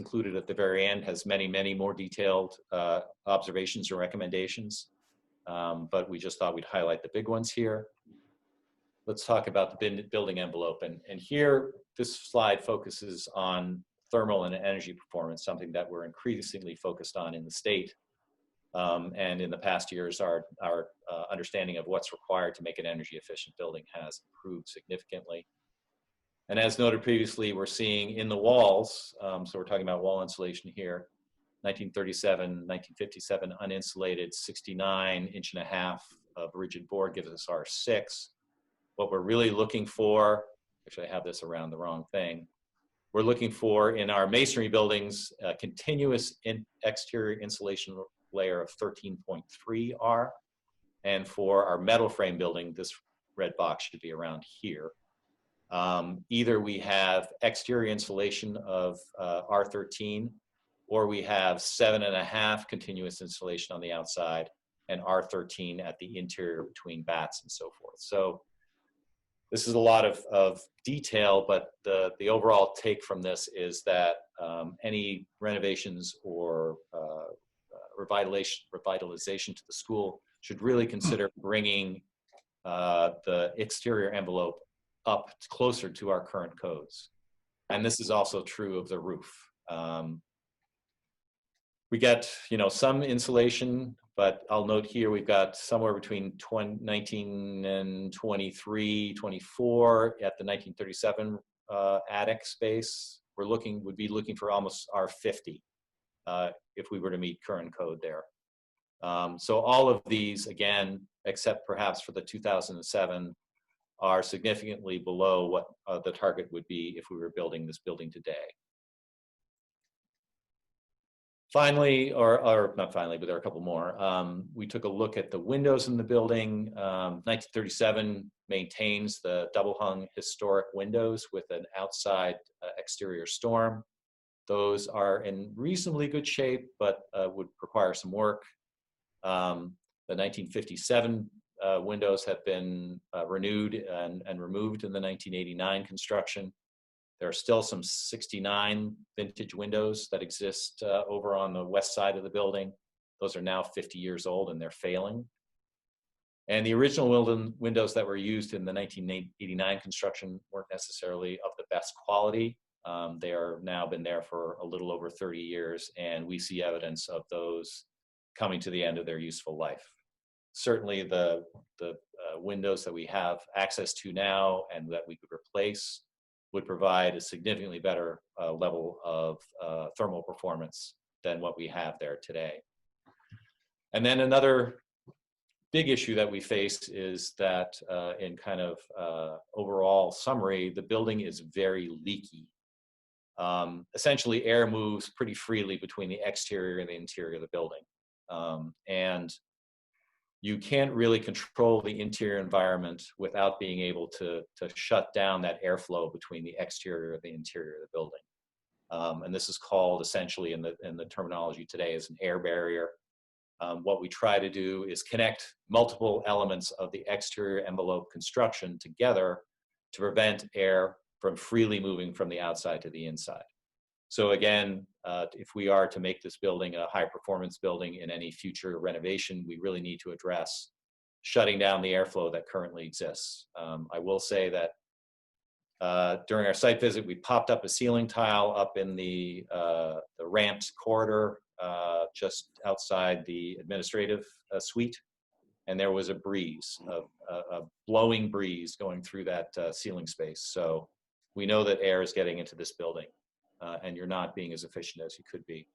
included at the very end has many, many more detailed observations or recommendations, but we just thought we'd highlight the big ones here. Let's talk about the building envelope. And here, this slide focuses on thermal and energy performance, something that we're increasingly focused on in the state. And in the past years, our understanding of what's required to make an energy efficient building has improved significantly. And as noted previously, we're seeing in the walls, so we're talking about wall insulation here, 1937, 1957 uninsulated 69.5" of rigid board gives us R6. What we're really looking for, actually I have this around the wrong thing, we're looking for in our masonry buildings a continuous exterior insulation layer of 13.3 R, and for our metal frame building, this red box should be around here. Either we have exterior insulation of R13, or we have 7.5 continuous insulation on the outside and R13 at the interior between bats and so forth. So this is a lot of detail, but the overall take from this is that any renovations or revitalization to the school should really consider bringing the exterior envelope up closer to our current codes. And this is also true of the roof. We get, some insulation, but I'll note here we've got somewhere between 19 and 23, 24 at the 1937 attic space. Would be looking for almost R50 if we were to meet current code there. So all of these, again, except perhaps for the 2007, are significantly below what the target would be if we were building this building today. Finally, or not finally, but there are a couple more. We took a look at the windows in the building. 1937 maintains the double hung historic windows with an outside exterior storm. Those are in reasonably good shape, but would require some work. The 1957 windows have been renewed and removed in the 1989 construction. There are still some 69 vintage windows that exist over on the west side of the building. Those are now 50 years old and they're failing. And the original windows that were used in the 1989 construction weren't necessarily of the best quality. They are now been there for a little over 30 years, and we see evidence of those coming to the end of their useful life. Certainly the windows that we have access to now and that we could replace would provide a significantly better level of thermal performance than what we have there today. And then another big issue that we face is that in kind of overall summary, the building is very leaky. Essentially, air moves pretty freely between the exterior and the interior of the building. And you can't really control the interior environment without being able to shut down that airflow between the exterior and the interior of the building. And this is called essentially in the terminology today as an air barrier. What we try to do is connect multiple elements of the exterior envelope construction together to prevent air from freely moving from the outside to the inside. So again, if we are to make this building a high performance building in any future renovation, we really need to address shutting down the airflow that currently exists. I will say that during our site visit, we popped up a ceiling tile up in the ramped corridor just outside the administrative suite, and there was a breeze, a blowing breeze going through that ceiling space. So we know that air is getting into this building. And you're not being as efficient as you could be.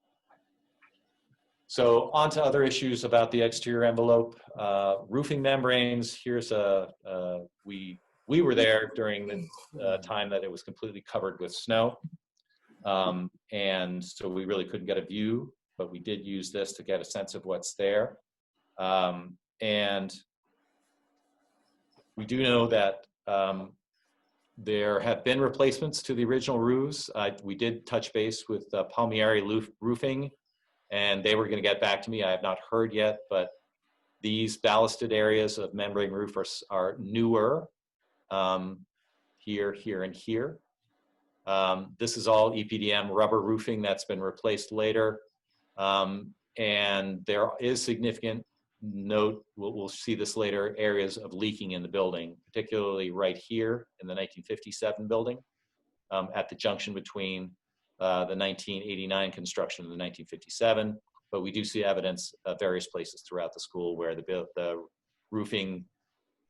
So on to other issues about the exterior envelope. Roofing membranes, here's we were there during the time that it was completely covered with snow. And so we really couldn't get a view, but we did use this to get a sense of what's there. And we do know that there have been replacements to the original roofs. We did touch base with Palmieri Roofing, and they were going to get back to me. I have not heard yet, but these ballasted areas of membrane roof are newer, here, and here. This is all EPDM rubber roofing that's been replaced later. And there is significant we'll see this later, areas of leaking in the building, particularly right here in the 1957 building, at the junction between the 1989 construction and the 1957. But we do see evidence of various places throughout the school where the roofing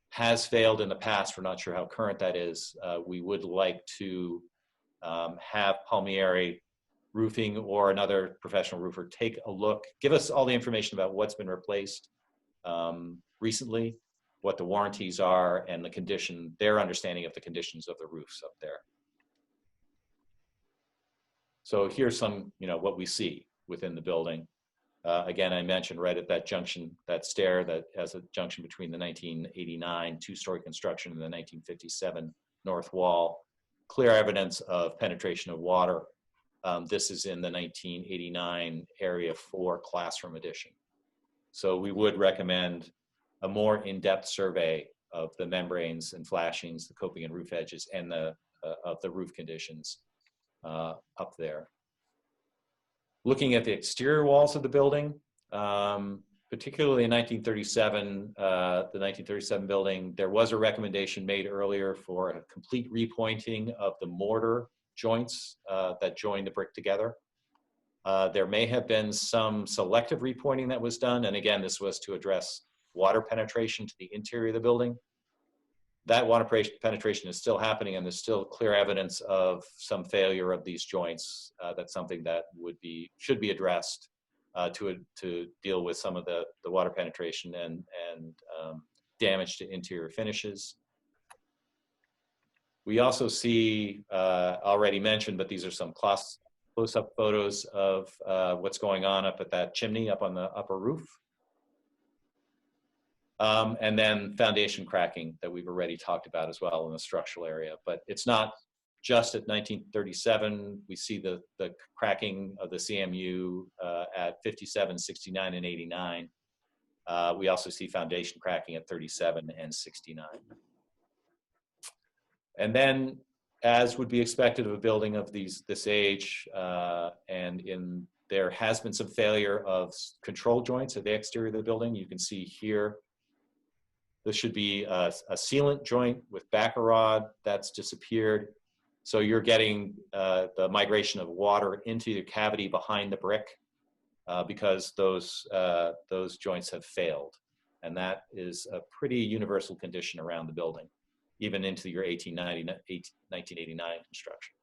has failed in the past. We're not sure how current that is. We would like to have Palmieri Roofing or another professional roofer take a look, give us all the information about what's been replaced recently, what the warranties are, and the condition, their understanding of the conditions of the roofs up there. So here's some, what we see within the building. Again, I mentioned right at that junction, that stair that has a junction between the 1989 two-story construction and the 1957 north wall, clear evidence of penetration of water. This is in the 1989 Area 4 classroom addition. So we would recommend a more in-depth survey of the membranes and flashings, the coping and roof edges, and of the roof conditions up there. Looking at the exterior walls of the building, particularly in 1937, the 1937 building, there was a recommendation made earlier for a complete repointing of the mortar joints that join the brick together. There may have been some selective repointing that was done, and again, this was to address water penetration to the interior of the building. That water penetration is still happening, and there's still clear evidence of some failure of these joints. That's something that should be addressed to deal with some of the water penetration and damage to interior finishes. We also see, already mentioned, but these are some close-up photos of what's going on up at that chimney up on the upper roof. And then foundation cracking that we've already talked about as well in the structural area. But it's not just at 1937. We see the cracking of the CMU at 57, 69, and 89. We also see foundation cracking at 37 and 69. And then, as would be expected of a building of this age, there has been some failure of control joints at the exterior of the building. You can see here, this should be a sealant joint with backer rod that's disappeared. So you're getting the migration of water into the cavity behind the brick because those joints have failed. And that is a pretty universal condition around the building, even into your 1989 construction.